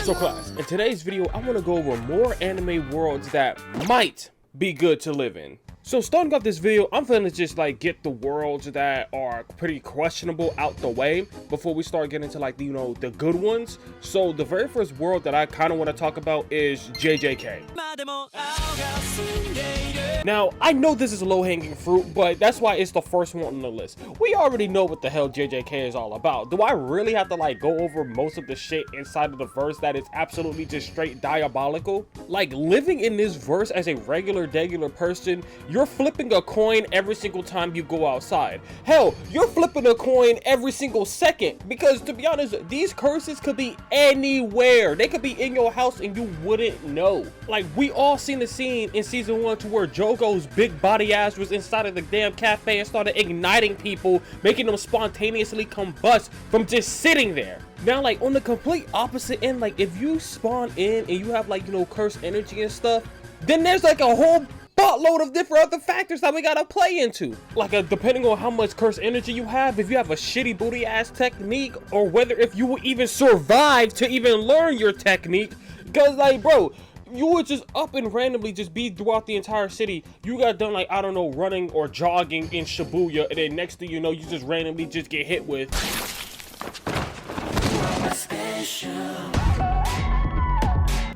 So class, in today's video, I want to go over more anime worlds that might be good to live in. So starting off this video, I'm gonna just like get the worlds that are pretty questionable out the way before we start getting into like, the good ones. So the very first world that I kind of want to talk about is JJK. Now, I know this is low-hanging fruit, but that's why it's the first one on the list. We already know what the hell JJK is all about. Do I really have to like go over most of the shit inside of the verse that is absolutely just straight diabolical? Like, living in this verse as a regular person, you're flipping a coin every single time you go outside. Hell, you're flipping a coin every single second, because to be honest, these curses could be anywhere. They could be in your house and you wouldn't know. Like, we all seen the scene in season 1 to where Jogo's big body ass was inside of the damn cafe and started igniting people, making them spontaneously combust from just sitting there. Now, like, on the complete opposite end, like, if you spawn in and you have like, cursed energy and stuff, then there's like a whole buttload of different other factors that we gotta play into. Like, depending on how much cursed energy you have, if you have a shitty booty ass technique, or whether if you will even survive to even learn your technique. Because, like, bro, you would just up and randomly just be throughout the entire city. You got done, like, I don't know, running or jogging in Shibuya, and then next thing you know, you just randomly just get hit with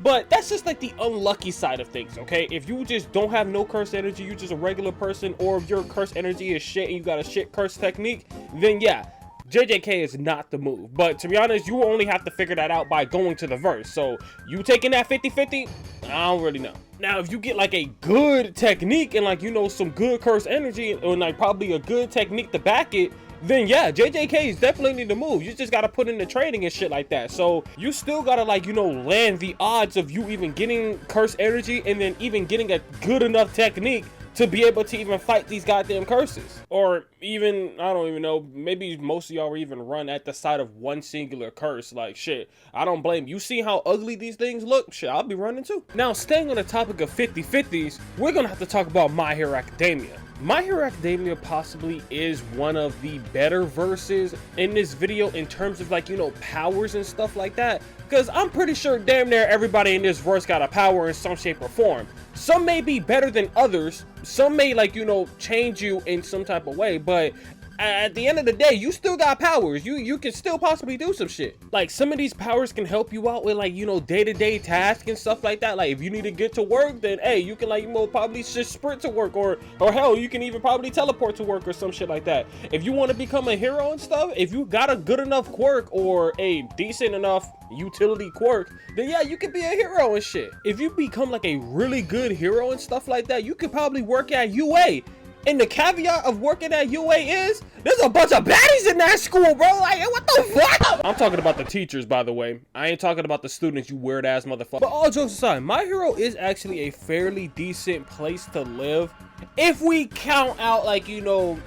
But that's just like the unlucky side of things, okay? If you just don't have no cursed energy, you're just a regular person, or if your cursed energy is shit and you got a shit cursed technique, then yeah, JJK is not the move. But to be honest, you only have to figure that out by going to the verse. So you taking that 50-50? I don't really know. Now, if you get like a good technique and like, some good cursed energy and like probably a good technique to back it, then yeah, JJK is definitely the move. You just gotta put in the training and shit like that. So you still gotta like, land the odds of you even getting cursed energy and then even getting a good enough technique to be able to even fight these goddamn curses. Or even, I don't even know, maybe most of y'all will even run at the side of one singular curse. Like, shit, I don't blame you. See how ugly these things look? Shit, I'll be running too. Now, staying on the topic of 50-50s, we're gonna have to talk about My Hero Academia. My Hero Academia possibly is one of the better verses in this video in terms of like, powers and stuff like that. Because I'm pretty sure damn near everybody in this verse got a power in some shape or form. Some may be better than others. Some may like, change you in some type of way. But at the end of the day, you still got powers. You can still possibly do some shit. Like, some of these powers can help you out with like, day-to-day tasks and stuff like that. Like, if you need to get to work, then hey, you can like, probably just sprint to work, or hell, you can even probably teleport to work or some shit like that. If you want to become a hero and stuff, if you got a good enough quirk or a decent enough utility quirk, then yeah, you could be a hero and shit. If you become like a really good hero and stuff like that, you could probably work at UA. And the caveat of working at UA is there's a bunch of baddies in that school, bro. Like, what the fuck? I'm talking about the teachers, by the way. I ain't talking about the students, you weird ass motherfucker. But all jokes aside, My Hero is actually a fairly decent place to live if we count out like,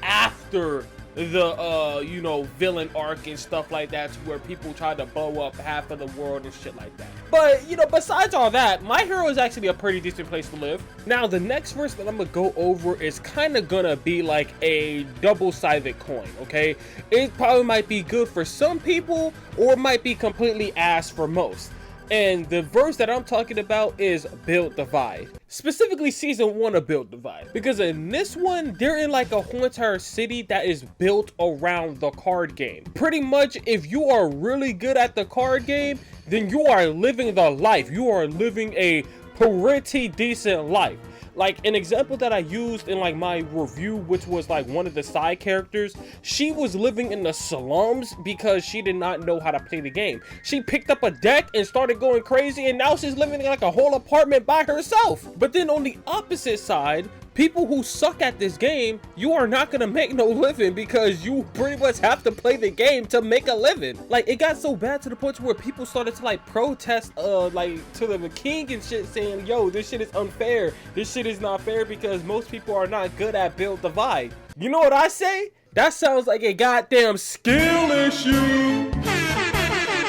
after the villain arc and stuff like that, to where people try to blow up half of the world and shit like that. But besides all that, My Hero is actually a pretty decent place to live. Now, the next verse that I'm gonna go over is kind of gonna be like a double-sided coin, okay? It probably might be good for some people, or it might be completely ass for most. And the verse that I'm talking about is Build Divide. Specifically season 1 of Build Divide. Because in this one, they're in like a whole entire city that is built around the card game. Pretty much, if you are really good at the card game, then you are living the life. You are living a pretty decent life. Like, an example that I used in like my review, which was like one of the side characters, she was living in the slums because she did not know how to play the game. She picked up a deck and started going crazy, and now she's living in like a whole apartment by herself. But then on the opposite side, people who suck at this game, you are not gonna make no living, because you pretty much have to play the game to make a living. Like, it got so bad to the point where people started to like protest like to the king and shit, saying, yo, this shit is unfair, this shit is not fair, because most people are not good at Build Divide. You know what I say? That sounds like a goddamn skill issue.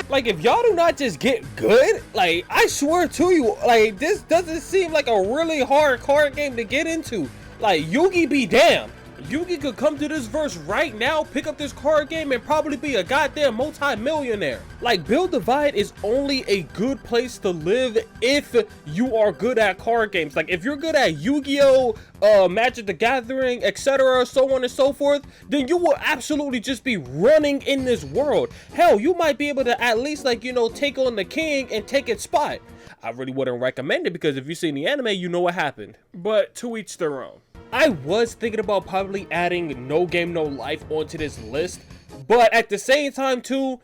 Like, if y'all do not just get good, like, I swear to you, like, this doesn't seem like a really hard card game to get into. Like, Yugi be damned. Yugi could come to this verse right now, pick up this card game, and probably be a goddamn multi-millionaire. Like, Build Divide is only a good place to live if you are good at card games. Like, if you're good at Yu-Gi-Oh!, Magic the Gathering, etc., so on and so forth, then you will absolutely just be running in this world. Hell, you might be able to at least, like, you know, take on the king and take its spot. I really wouldn't recommend it because if you've seen the anime, you know what happened. But to each their own. I was thinking about probably adding No Game No Life onto this list, but at the same time too,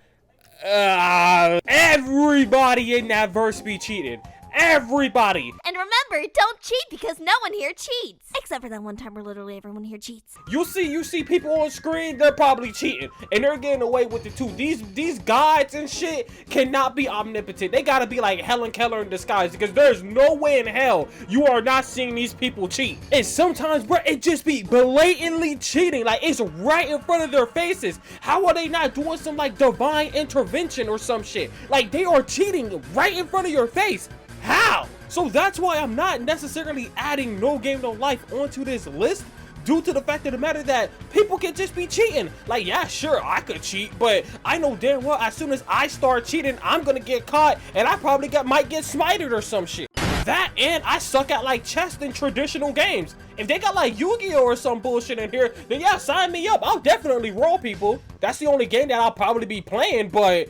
everybody in that verse be cheating. Everybody. And remember, don't cheat because no one here cheats. Except for that one time where literally everyone here cheats. You see people on screen, they're probably cheating. And they're getting away with it too. These guides and shit cannot be omnipotent. They gotta be like Helen Keller in disguise because there's no way in hell you are not seeing these people cheat. And sometimes, bro, it just be blatantly cheating. Like, it's right in front of their faces. How are they not doing some like divine intervention or some shit? Like, they are cheating right in front of your face. How? So that's why I'm not necessarily adding No Game No Life onto this list, due to the fact of the matter that people can just be cheating. Like, yeah, sure, I could cheat, but I know damn well as soon as I start cheating, I'm gonna get caught and I probably might get smited or some shit. That, and I suck at like chess in traditional games. If they got like Yu-Gi-Oh! Or some bullshit in here, then yeah, sign me up. I'll definitely roll people. That's the only game that I'll probably be playing, but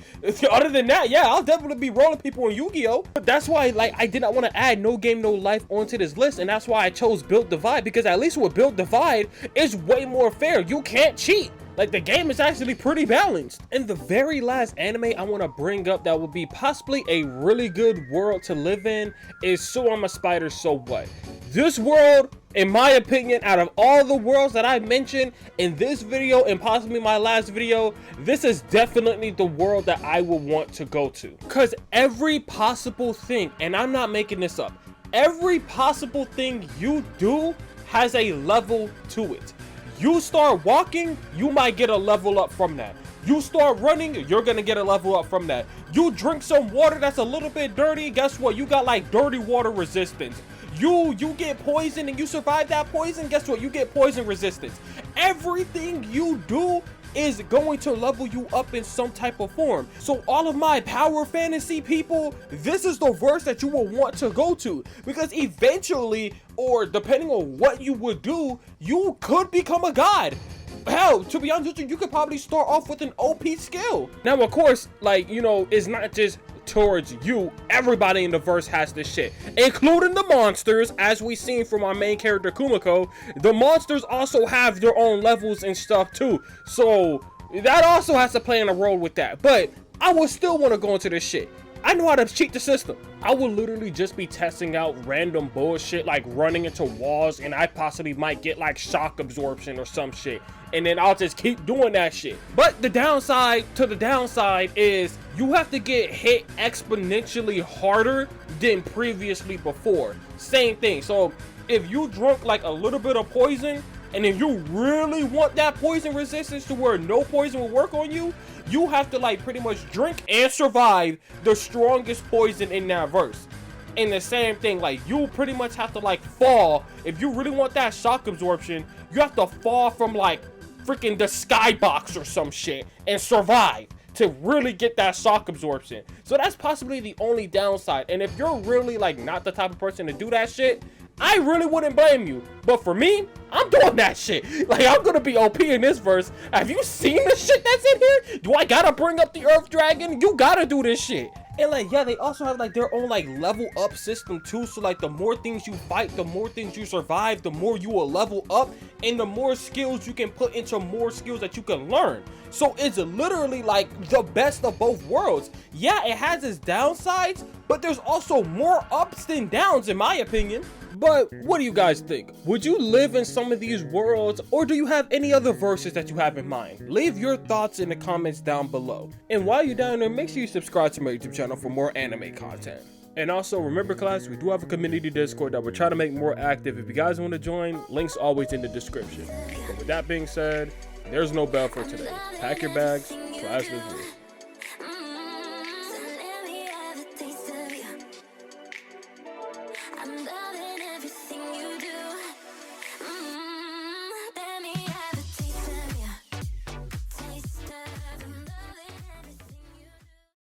other than that, yeah, I'll definitely be rolling people in Yu-Gi-Oh! But that's why, like, I did not want to add No Game No Life onto this list, and that's why I chose Build Divide, because at least with Build Divide, it's way more fair. You can't cheat. Like, the game is actually pretty balanced. And the very last anime I want to bring up that would be possibly a really good world to live in is So I'm a Spider, So What? This world, in my opinion, out of all the worlds that I mentioned in this video and possibly my last video, this is definitely the world that I would want to go to. Because every possible thing, and I'm not making this up, every possible thing you do has a level to it. You start walking, you might get a level up from that. You start running, you're gonna get a level up from that. You drink some water that's a little bit dirty, guess what? You got like dirty water resistance. You get poisoned and you survive that poison, guess what? You get poison resistance. Everything you do is going to level you up in some type of form. So all of my power fantasy people, this is the verse that you will want to go to, because eventually, or depending on what you would do, you could become a god. Hell, to be honest with you could probably start off with an OP skill. Now, of course, like, you know, it's not just towards you. Everybody in the verse has this shit, including the monsters. As we seen from our main character Kumiko, the monsters also have their own levels and stuff too, so that also has to play in a role with that. But I would still want to go into this shit. I know how to cheat the system. I would literally just be testing out random bullshit like running into walls, and I possibly might get like shock absorption or some shit, and then I'll just keep doing that shit. But the downside is you have to get hit exponentially harder than previously before. Same thing. So if you drunk like a little bit of poison, and if you really want that poison resistance to where no poison will work on you, you have to like pretty much drink and survive the strongest poison in that verse. And the same thing, like, you pretty much have to like fall. If you really want that shock absorption, you have to fall from like freaking the skybox or some shit and survive to really get that shock absorption. So that's possibly the only downside. And if you're really like not the type of person to do that shit, I really wouldn't blame you. But for me, I'm doing that shit. Like, I'm gonna be OP in this verse. Have you seen the shit that's in here? Do I gotta bring up the Earth Dragon? You gotta do this shit. And like, yeah, they also have like their own like level up system too. So like, the more things you fight, the more things you survive, the more you will level up, and the more skills you can put into more skills that you can learn. So it's literally like the best of both worlds. Yeah, it has its downsides, but there's also more ups than downs in my opinion. But what do you guys think? Would you live in some of these worlds, or do you have any other verses that you have in mind? Leave your thoughts in the comments down below. And while you're down there, make sure you subscribe to my YouTube channel for more anime content. And also remember, class, we do have a community Discord that we're trying to make more active. If you guys want to join, links always in the description. But with that being said, there's no bell for today. Pack your bags, class is through.